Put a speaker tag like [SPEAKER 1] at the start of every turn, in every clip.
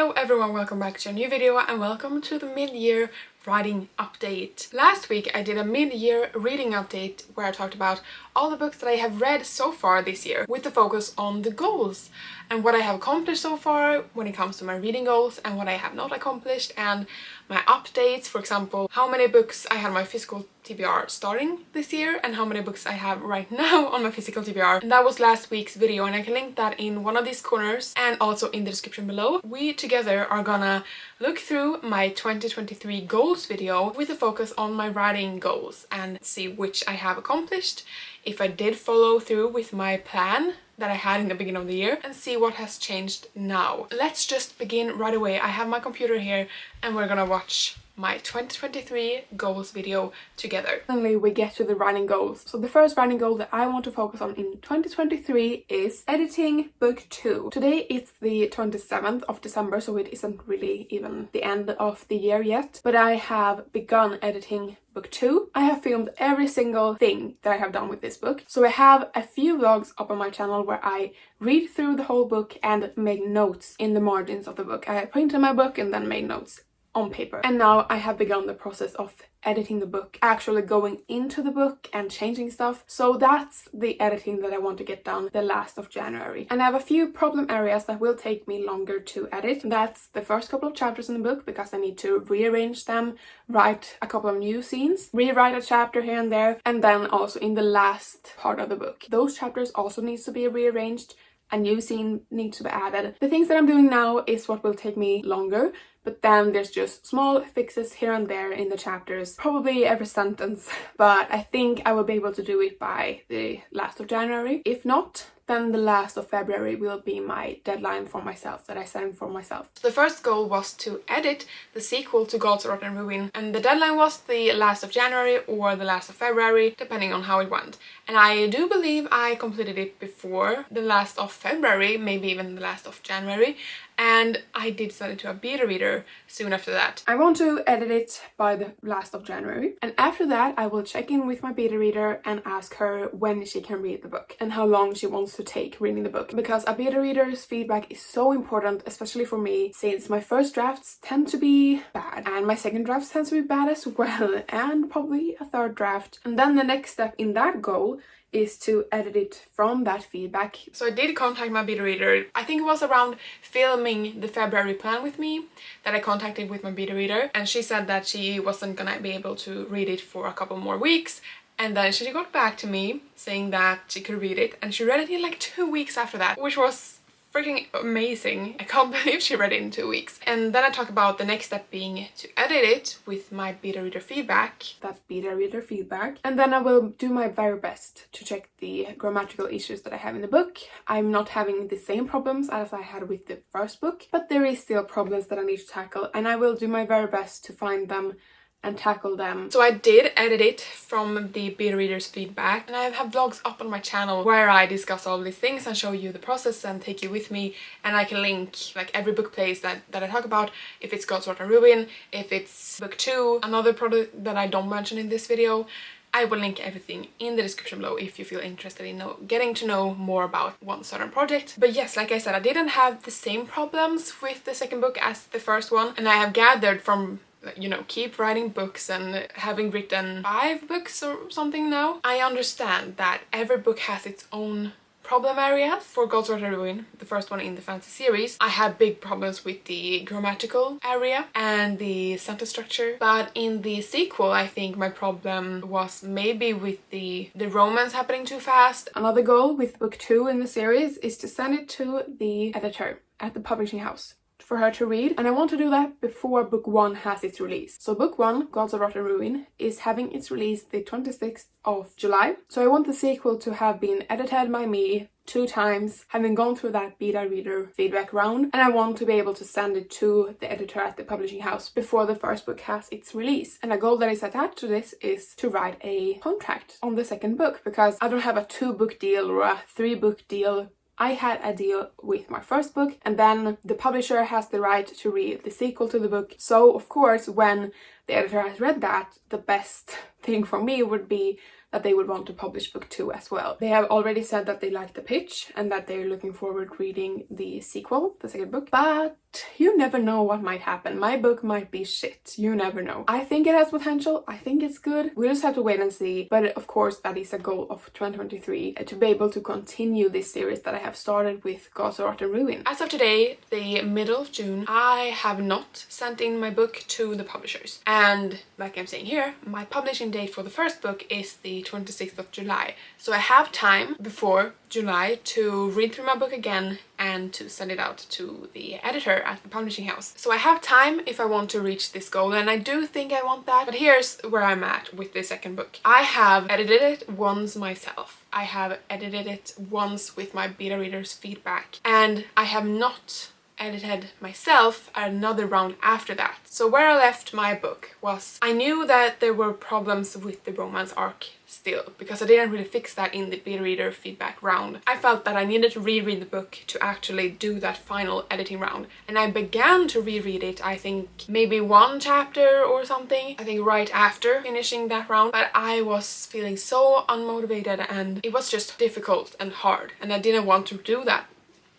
[SPEAKER 1] Hello everyone, welcome back to a new video and welcome to the mid-year writing update. Last week I did a mid-year reading update where I talked about all the books that I have read so far this year with the focus on the goals and what I have accomplished so far when it comes to my reading goals and what I have not accomplished, and my updates, for example, how many books I had my physical TBR starting this year and how many books I have right now on my physical TBR. And that was last week's video and I can link that in one of these corners and also in the description below. We together are gonna look through my 2023 goals video with a focus on my writing goals and see which I have accomplished, if I did follow through with my plan that I had in the beginning of the year, and see what has changed now. Let's just begin right away. I have my computer here and we're gonna watch my 2023 goals video together. Finally, we get to the writing goals. So the first writing goal that I want to focus on in 2023 is editing book 2. Today it's the 27th of December, so it isn't really even the end of the year yet, but I have begun editing book 2. I have filmed every single thing that I have done with this book. So I have a few vlogs up on my channel where I read through the whole book and make notes in the margins of the book. I printed my book and then made notes on paper. And now I have begun the process of editing the book, actually going into the book and changing stuff. So that's the editing that I want to get done the last of January. And I have a few problem areas that will take me longer to edit. That's the first couple of chapters in the book because I need to rearrange them, write a couple of new scenes, rewrite a chapter here and there, and then also in the last part of the book. Those chapters also needs to be rearranged. A new scene needs to be added. The things that I'm doing now is what will take me longer, but then there's just small fixes here and there in the chapters, probably every sentence, but I think I will be able to do it by the last of January. If not, then the last of February will be my deadline for myself that I set for myself. The first goal was to edit the sequel to Gods, Rot and Ruin, and the deadline was the last of January or the last of February, depending on how it went. And I do believe I completed it before the last of February, maybe even the last of January, and I did send it to a beta reader soon after that. I want to edit it by the last of January, and after that I will check in with my beta reader and ask her when she can read the book and how long she wants to take reading the book, because a beta reader's feedback is so important, especially for me, since my first drafts tend to be bad and my second drafts tend to be bad as well, and probably a third draft. And then the next step in that goal is to edit it from that feedback. So I did contact my beta reader. I think it was around filming the February plan with me that I contacted with my beta reader, and she said that she wasn't gonna be able to read it for a couple more weeks. And then she got back to me saying that she could read it, and she read it in like 2 weeks after that, which was freaking amazing. I can't believe she read it in 2 weeks. And then I talk about the next step being to edit it with my beta reader feedback. That's beta reader feedback. And then I will do my very best to check the grammatical issues that I have in the book. I'm not having the same problems as I had with the first book, but there is still problems that I need to tackle, and I will do my very best to find them and tackle them. So I did edit it from the beta reader's feedback, and I have vlogs up on my channel where I discuss all these things and show you the process and take you with me, and I can link like every book place that I talk about, if it's Gods, Rot and Ruin, if it's book 2, another product that I don't mention in this video. I will link everything in the description below if you feel interested in getting to know more about one certain project. But yes, like I said, I didn't have the same problems with the second book as the first one, and I have gathered from, you know, keep writing books and having written 5 books or something now, I understand that every book has its own problem areas. For Gods, Rot and Ruin, the first one in the fantasy series, I had big problems with the grammatical area and the sentence structure, but in the sequel I think my problem was maybe with the romance happening too fast. Another goal with book 2 in the series is to send it to the editor at the publishing house for her to read, and I want to do that before book 1 has its release. So book 1, Gods, Rot and Ruin, is having its release the 26th of July. So I want the sequel to have been edited by me 2 times, having gone through that beta reader feedback round, and I want to be able to send it to the editor at the publishing house before the first book has its release. And a goal that is attached to this is to write a contract on the second book, because I don't have a 2-book deal or a 3-book deal. I had a deal with my first book, and then the publisher has the right to read the sequel to the book. So of course, when the editor has read that, the best thing for me would be that they would want to publish book 2 as well. They have already said that they like the pitch and that they're looking forward reading the sequel, the second book, but you never know what might happen. My book might be shit. You never know. I think it has potential. I think it's good. We'll just have to wait and see. But of course, that is a goal of 2023, to be able to continue this series that I have started with Gods of Art and Ruin. As of today, the middle of June, I have not sent in my book to the publishers. And like I'm saying here, my publishing date for the first book is the 26th of July. So I have time before July to read through my book again and to send it out to the editor at the publishing house. So I have time if I want to reach this goal, and I do think I want that. But here's where I'm at with the second book. I have edited it once myself. I have edited it once with my beta readers' feedback, and I have not edited myself another round after that. So where I left my book was, I knew that there were problems with the romance arc still, because I didn't really fix that in the beta reader feedback round. I felt that I needed to reread the book to actually do that final editing round, and I began to reread it, I think maybe one chapter or something, I think right after finishing that round, but I was feeling so unmotivated and it was just difficult and hard, and I didn't want to do that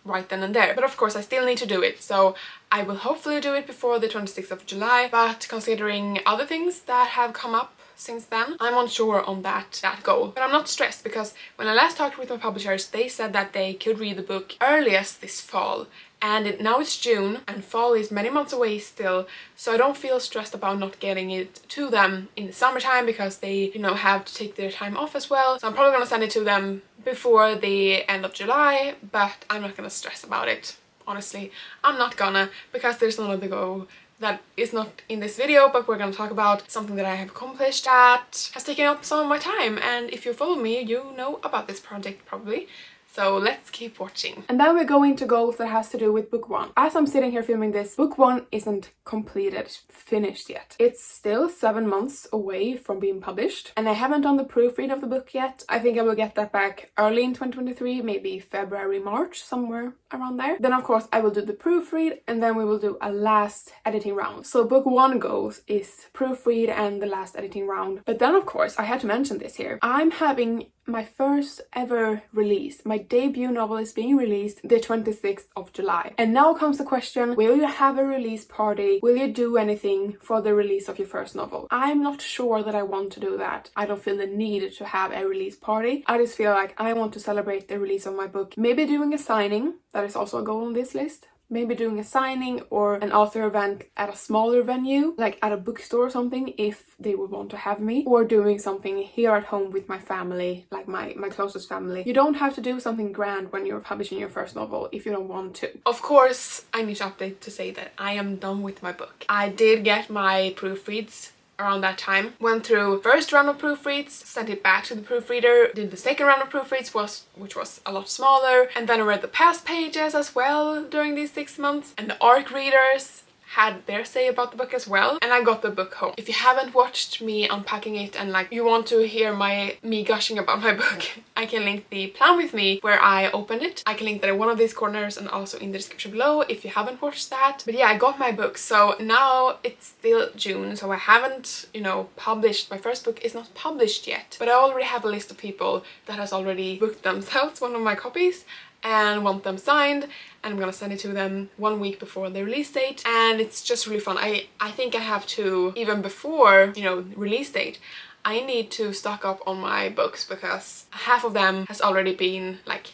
[SPEAKER 1] right then and there. But of course I still need to do it, so I will hopefully do it before the 26th of July, but considering other things that have come up since then, I'm unsure on that goal. But I'm not stressed, because when I last talked with my publishers, they said that they could read the book earliest this fall, and now it's June and fall is many months away still, so I don't feel stressed about not getting it to them in the summertime, because they, you know, have to take their time off as well. So I'm probably gonna send it to them before the end of July, but I'm not gonna stress about it. Honestly, I'm not gonna, because there's another goal that is not in this video, but we're gonna talk about something that I have accomplished that has taken up some of my time, and if you follow me, you know about this project probably. So let's keep watching. And then we're going to goals that has to do with book 1. As I'm sitting here filming this, book 1 isn't completed, finished yet. It's still 7 months away from being published, and I haven't done the proofread of the book yet. I think I will get that back early in 2023, maybe February, March, somewhere around there. Then of course I will do the proofread, and then we will do a last editing round. So book 1 goals is proofread and the last editing round. But then of course, I had to mention this here, I'm having my first ever release. My debut novel is being released the 26th of July. And now comes the question, will you have a release party? Will you do anything for the release of your first novel? I'm not sure that I want to do that. I don't feel the need to have a release party. I just feel like I want to celebrate the release of my book. Maybe doing a signing, that is also a goal on this list. Maybe doing a signing or an author event at a smaller venue, like at a bookstore or something, if they would want to have me, or doing something here at home with my family, like my closest family. You don't have to do something grand when you're publishing your first novel if you don't want to. Of course, I need to update to say that I am done with my book. I did get my proofreads around that time, went through first round of proofreads, sent it back to the proofreader, did the second round of proofreads, which was a lot smaller, and then I read the past pages as well during these 6 months, and the ARC readers had their say about the book as well, and I got the book home. If you haven't watched me unpacking it and like you want to hear me gushing about my book, I can link the plan with me where I opened it. I can link that in one of these corners and also in the description below if you haven't watched that. But yeah, I got my book, so now it's still June, so I haven't, you know, published. My first book is not published yet, but I already have a list of people that has already booked themselves one of my copies and want them signed, and I'm gonna send it to them 1 week before the release date, and it's just really fun. I think I have to, even before, you know, release date, I need to stock up on my books, because half of them has already been like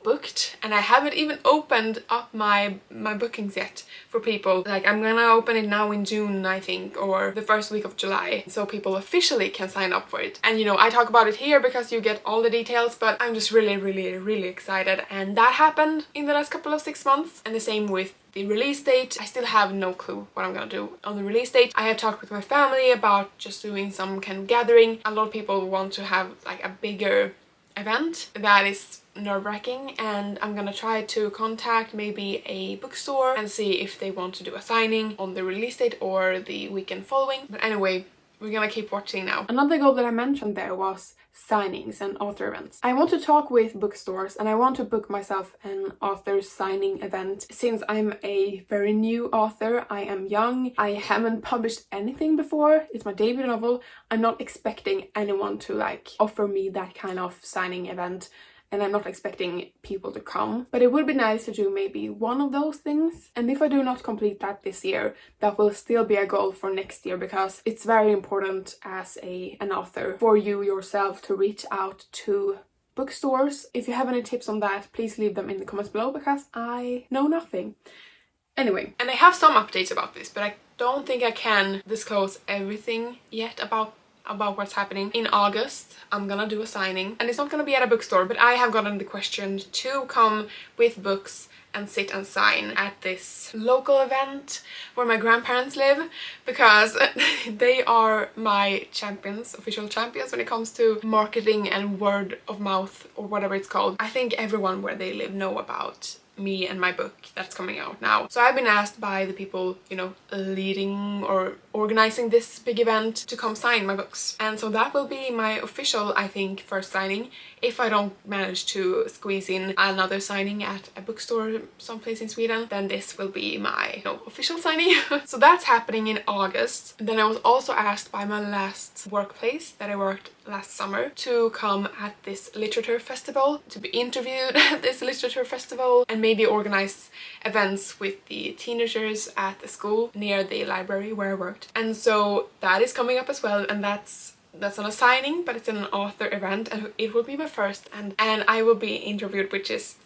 [SPEAKER 1] booked, and I haven't even opened up my bookings yet for people. Like, I'm gonna open it now in June, I think, or the first week of July, so people officially can sign up for it. And you know, I talk about it here because you get all the details, but I'm just really excited, and that happened in the last couple of 6 months. And the same with the release date. I still have no clue what I'm gonna do on the release date. I have talked with my family about just doing some kind of gathering. A lot of people want to have like a bigger event. That is nerve-wracking, and I'm gonna try to contact maybe a bookstore and see if they want to do a signing on the release date or the weekend following. But anyway, we're gonna keep watching now. Another goal that I mentioned there was signings and author events. I want to talk with bookstores and I want to book myself an author signing event. Since I'm a very new author, I am young, I haven't published anything before, it's my debut novel, I'm not expecting anyone to like offer me that kind of signing event. And I'm not expecting people to come. But it would be nice to do maybe one of those things. And if I do not complete that this year, that will still be a goal for next year, because it's very important as an author for you yourself to reach out to bookstores. If you have any tips on that, please leave them in the comments below, because I know nothing. Anyway, and I have some updates about this, but I don't think I can disclose everything yet about what's happening. In August, I'm gonna do a signing, and it's not gonna be at a bookstore, but I have gotten the question to come with books and sit and sign at this local event where my grandparents live, because they are my champions, official champions, when it comes to marketing and word of mouth, or whatever it's called. I think everyone where they live know about me and my book that's coming out now. So I've been asked by the people, you know, leading or organizing this big event to come sign my books. And so that will be my official, I think, first signing. If I don't manage to squeeze in another signing at a bookstore someplace in Sweden, then this will be my, you know, official signing. So that's happening in August. Then I was also asked by my last workplace that I worked last summer to come at this literature festival, to be interviewed at this literature festival, and maybe organize events with the teenagers at the school near the library where I worked. And so that is coming up as well, and that's not a signing, but it's an author event, and it will be my first, and I will be interviewed, which is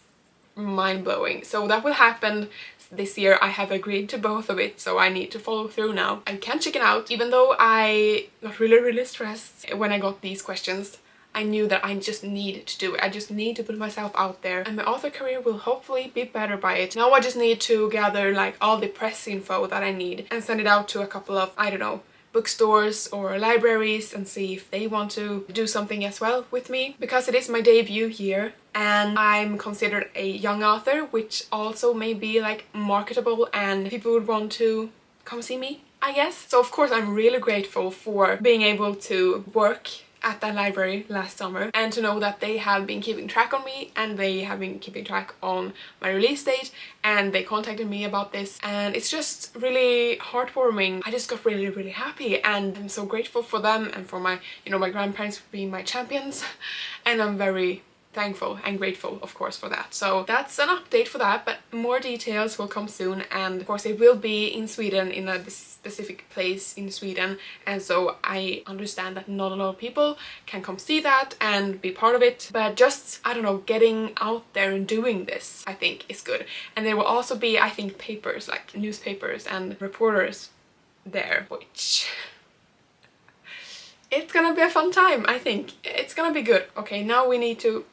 [SPEAKER 1] mind-blowing. So that will happen this year. I have agreed to both of it, so I need to follow through now. I can't chicken out, even though I got really stressed when I got these questions. I knew that I just needed to do it. I just need to put myself out there, and my author career will hopefully be better by it. Now I just need to gather like all the press info that I need and send it out to a couple of, I don't know, bookstores or libraries, and see if they want to do something as well with me, because it is my debut year and I'm considered a young author, which also may be like marketable and people would want to come see me, I guess. So of course I'm really grateful for being able to work at that library last summer, and to know that they have been keeping track on me, and they have been keeping track on my release date, and they contacted me about this, and it's just really heartwarming. I just got really happy, and I'm so grateful for them and for my, you know, my grandparents for being my champions, and I'm very thankful and grateful, of course, for that. So that's an update for that, but more details will come soon, and of course it will be in Sweden, in a specific place in Sweden, and so I understand that not a lot of people can come see that and be part of it, but just, I don't know, getting out there and doing this, I think, is good. And there will also be, I think, papers, like newspapers and reporters there, which it's gonna be a fun time. I think it's gonna be good. Okay, now we need to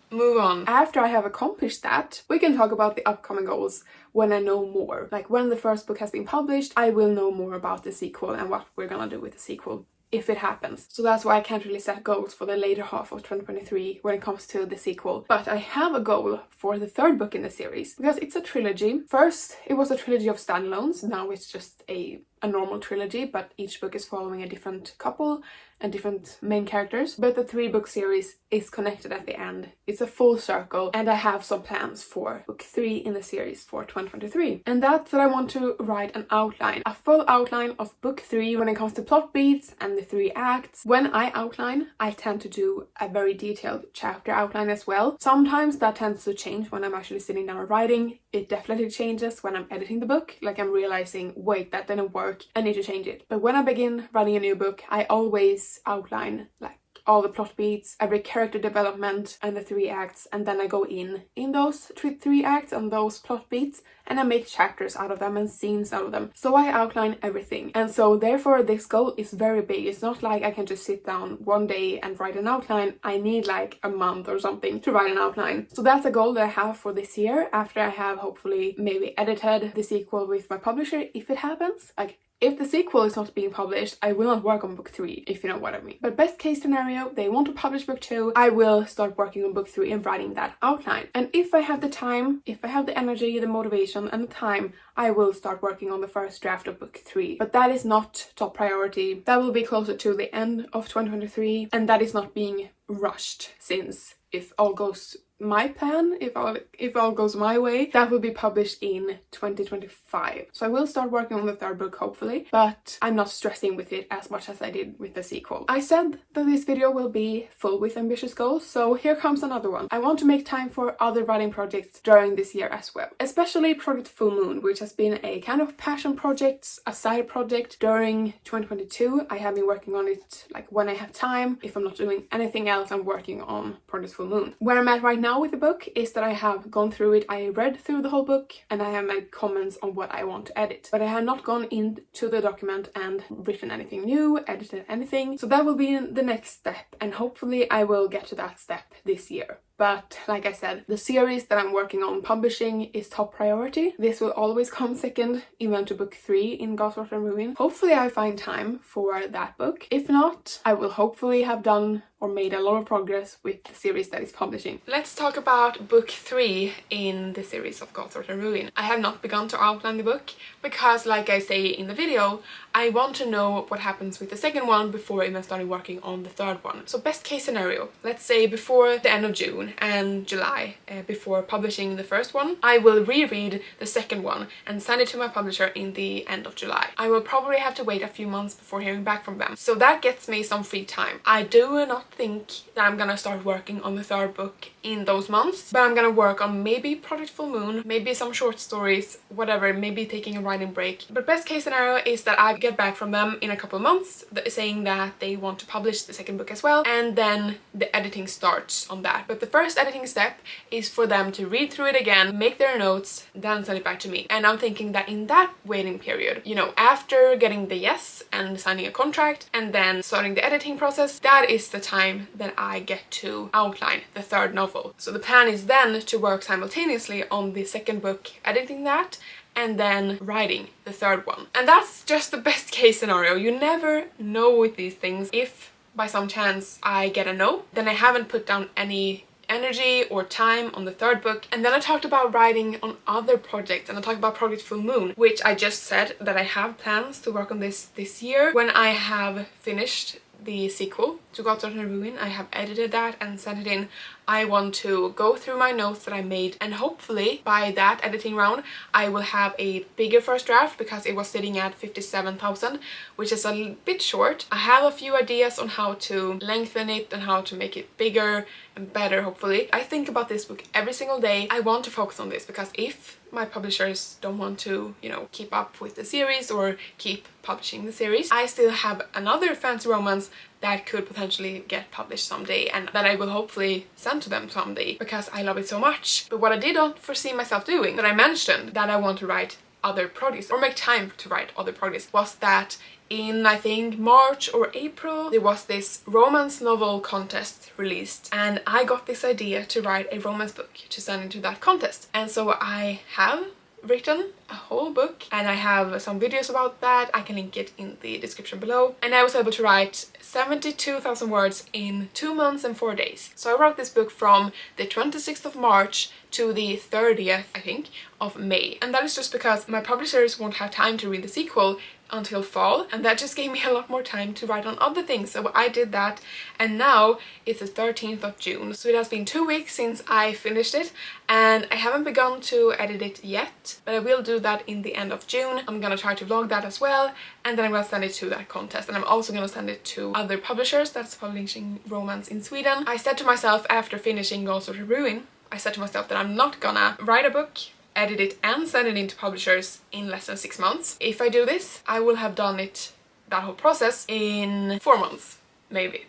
[SPEAKER 1] move on. After I have accomplished that, we can talk about the upcoming goals when I know more. Like when the first book has been published, I will know more about the sequel and what we're gonna do with the sequel, if it happens. So that's why I can't really set goals for the later half of 2023 when it comes to the sequel. But I have a goal for the third book in the series, because it's a trilogy. First, it was a trilogy of standalones. Now it's just a normal trilogy, but each book is following a different couple and different main characters. But the 3-book series is connected at the end. It's a full circle, and I have some plans for book 3 in the series for 2023. And that's that I want to write an outline, a full outline of book 3 when it comes to plot beats and the 3 acts. When I outline, I tend to do a very detailed chapter outline as well. Sometimes that tends to change when I'm actually sitting down and writing. It definitely changes when I'm editing the book, like I'm realizing, wait, that didn't work, I need to change it. But when I begin writing a new book, I always outline like all the plot beats, every character development, and the 3 acts, and then I go in those 3 acts and those plot beats, and I make chapters out of them and scenes out of them. So I outline everything, and so therefore this goal is very big. It's not like I can just sit down one day and write an outline. I need like a month or something to write an outline. So that's a goal that I have for this year, after I have hopefully maybe edited the sequel with my publisher, if it happens. Like, if the sequel is not being published, I will not work on book 3, if you know what I mean. But best case scenario, they want to publish book 2, I will start working on book 3 and writing that outline. And if I have the time, if I have the energy, the motivation, motivation and time, I will start working on the first draft of book 3. But that is not top priority. That will be closer to the end of 2023, and that is not being rushed, since if all goes my plan, if all goes my way, that will be published in 2025. So I will start working on the third book hopefully, but I'm not stressing with it as much as I did with the sequel. I said that this video will be full with ambitious goals, so here comes another one. I want to make time for other writing projects during this year as well, especially Project Full Moon, which has been a kind of passion project, a side project during 2022. I have been working on it like when I have time. If I'm not doing anything else, I'm working on Project Full Moon. Where I'm at right now with the book is that I have gone through it. I read through the whole book and I have made comments on what I want to edit, but I have not gone into the document and written anything new, edited anything. So that will be the next step, and hopefully I will get to that step this year. But like I said, the series that I'm working on publishing is top priority. This will always come second, even to book 3 in God's Water and Ruin. Hopefully I find time for that book. If not, I will hopefully have done or made a lot of progress with the series that is publishing. Let's talk about book 3 in the series of God's Water and Ruin. I have not begun to outline the book because, like I say in the video, I want to know what happens with the second one before even starting working on the third one. So best case scenario, let's say before the end of June and July, before publishing the first one, I will reread the second one and send it to my publisher in the end of July. I will probably have to wait a few months before hearing back from them, so that gets me some free time. I do not think that I'm gonna start working on the third book in those months, but I'm gonna work on maybe Project Full Moon, maybe some short stories, whatever, maybe taking a writing break. But best case scenario is that I get back from them in a couple of months saying that they want to publish the second book as well, and then the editing starts on that. But the first editing step is for them to read through it again, make their notes, then send it back to me. And I'm thinking that in that waiting period, you know, after getting the yes and signing a contract and then starting the editing process, that is the time that I get to outline the third novel. So the plan is then to work simultaneously on the second book, editing that, and then writing the third one. And that's just the best case scenario. You never know with these things. If by some chance I get a no, then I haven't put down any energy or time on the third book. And then I talked about writing on other projects, and I talked about Project Full Moon, which I just said that I have plans to work on this year. When I have finished the sequel to God's Water and Ruin, I have edited that and sent it in. I want to go through my notes that I made, and hopefully by that editing round I will have a bigger first draft, because it was sitting at 57,000, which is a bit short. I have a few ideas on how to lengthen it and how to make it bigger and better, hopefully. I think about this book every single day. I want to focus on this, because if my publishers don't want to, you know, keep up with the series or keep publishing the series, I still have another fantasy romance that could potentially get published someday, and that I will hopefully send to them someday, because I love it so much. But what I did not foresee myself doing, that I mentioned that I want to write other projects or make time to write other projects, was that in, I think, March or April, there was this romance novel contest released, and I got this idea to write a romance book to send into that contest. And so I have written a whole book, and I have some videos about that. I can link it in the description below. And I was able to write 72,000 words in 2 months and 4 days. So I wrote this book from the 26th of March to the 30th, I think, of May. And that is just because my publishers won't have time to read the sequel until fall, and that just gave me a lot more time to write on other things. So I did that, and now it's the 13th of June. So it has been 2 weeks since I finished it, and I haven't begun to edit it yet, but I will do that in the end of June. I'm gonna try to vlog that as well, and then I'm gonna send it to that contest, and I'm also gonna send it to other publishers that's publishing romance in Sweden. I said to myself after finishing God's Water and Ruin, I said to myself that I'm not gonna write a book, edit it and send it into publishers in less than 6 months. If I do this, I will have done it, that whole process, in 4 months, maybe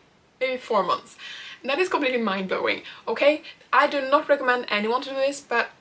[SPEAKER 1] 4 months. And that is completely mind-blowing, okay? I do not recommend anyone to do this, but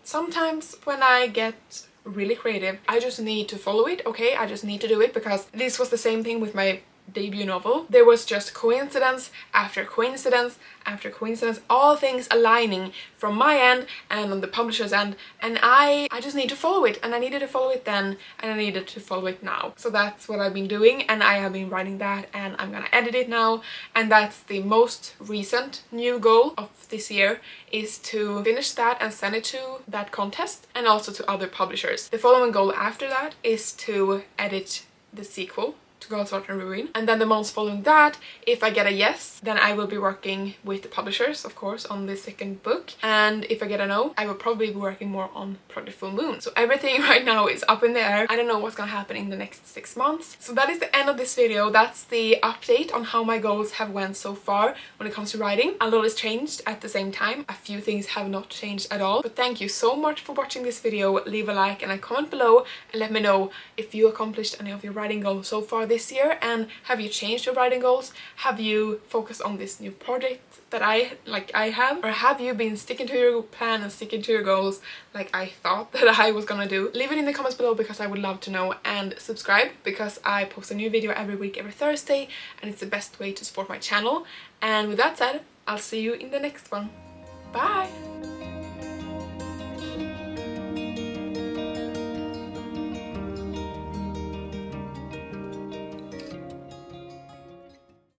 [SPEAKER 1] sometimes when I get really creative, I just need to follow it, okay? I just need to do it, because this was the same thing with my debut novel. There was just coincidence after coincidence after coincidence, all things aligning from my end and on the publisher's end, and I just need to follow it, and I needed to follow it then, and I needed to follow it now. So that's what I've been doing, and I have been writing that, and I'm gonna edit it now, and that's the most recent new goal of this year, is to finish that and send it to that contest and also to other publishers. The following goal after that is to edit the sequel to Girls, Art and Ruin, and then the months following that, if I get a yes, then I will be working with the publishers, of course, on the second book, and if I get a no, I will probably be working more on Project Full Moon. So everything right now is up in the air. I don't know what's gonna happen in the next 6 months. So that is the end of this video. That's the update on how my goals have went so far when it comes to writing. A lot has changed at the same time. A few things have not changed at all, but thank you so much for watching this video. Leave a like and a comment below and let me know if you accomplished any of your writing goals so far this year, and have you changed your writing goals? Have you focused on this new project that I have, or have you been sticking to your plan and sticking to your goals like I thought that I was gonna do? Leave it in the comments below because I would love to know, and subscribe because I post a new video every week, every Thursday, and it's the best way to support my channel. And with that said, I'll see you in the next one. Bye!